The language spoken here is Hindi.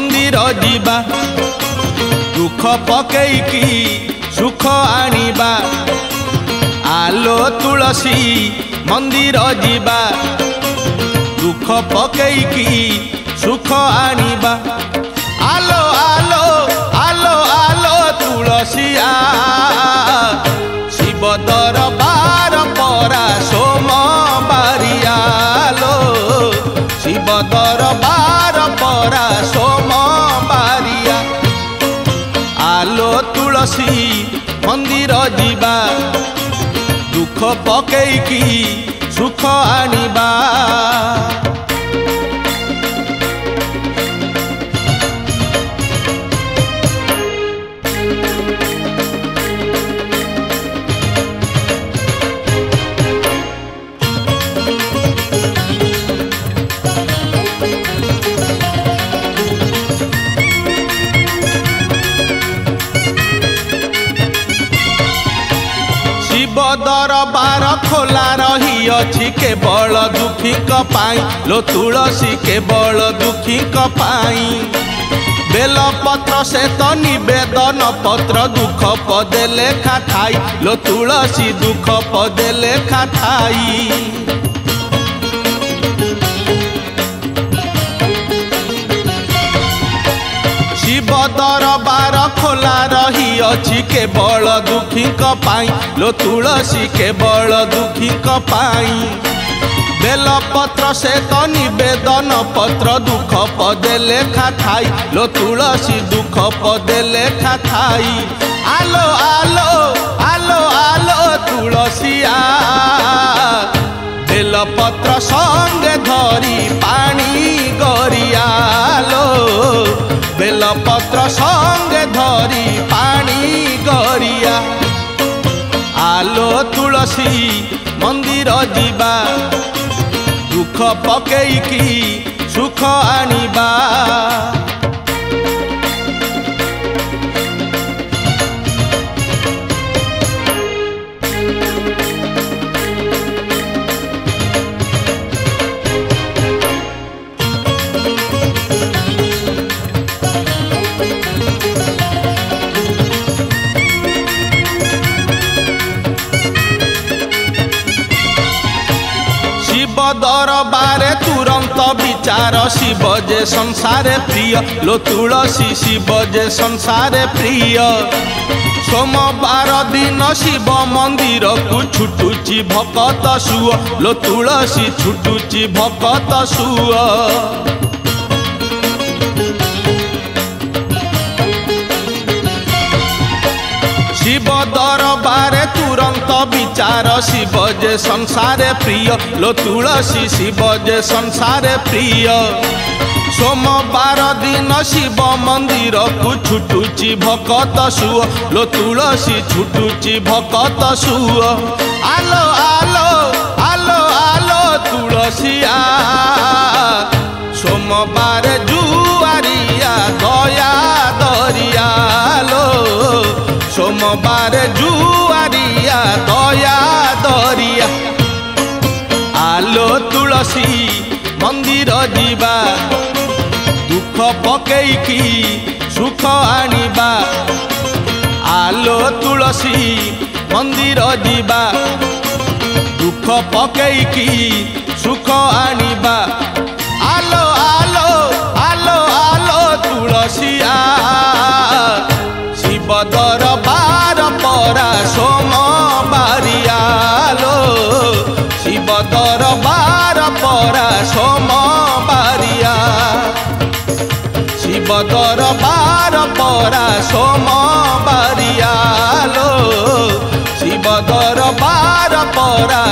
मंदिर जीवा दुख पकेईकी सुख आनिबा आलो तुलसी मंदिर जीवा दुख पकेईकी सुख आनिबा आलो आलो आलो आलो तुलसी आ शिव दरबार परा सोमबारियालो शिव दरबार परा सोमबारिया आलो तुलसी मंदिर जीवा दुख पकेईकी सुख आनिबा दरबार खोला रही अछि केवल दुखी पाई लो तुलसी केवल दुखी पाई बेलपत्र से तो निवेदन पत्र दुख पदे लेखा थाई लो तुलसी दुख पदे लेखा थाई शिव दरबार खोला रही अछि केवल दुखी पाई लो तुलसी केवल दुखी पाई बेलपत्र से तो निवेदन पत्र दुख पदे लेखा थाई लो तुलसी दुख पदे लेखा थाई आलो आलो आलो आलो तुलसी आ बेलपत्र संगे धरी पानी गरियालो बेलपत्र संगे धरी पानी गरिया आलो तुलसी मंदिर जीवा दुख पकेईकी सुख आनिबा दरबारे तुरंत विचार शिव जे संसारे प्रिय लो तुलसी शिव जे संसारे प्रिय सोमवार दिन शिव मंदिर को छुटुची भकत सुअ लो तुलसी छुटुची भकत सुअ शिव दरबारे तुरंत विचार शिव जे संसारे प्रिय लो तुलसी शिव जे संसारे प्रिय सोमवार दिन शिव मंदिर को छुटुची भकत सुअ लो तुलसी छुटुची भकत सुअ आलो आलो आलो आलो तुलसी आ सोमवार जुआरिया दया दरियालो सोमवार जुआरिया दया दरिया आलो तुलसी मंदिर जीवा दुख पकेईकी सुख आनिबा आलो तुलसी मंदिर जीवा दुख पकेईकी सुख आनिबा आलो आलो आलो आलो तुलसी आ शिव दरबार परा सोमबारियालो शिव दरबार परा सोमबारिया शिव दरबार परा सोमबारियालो शिव दरबार परा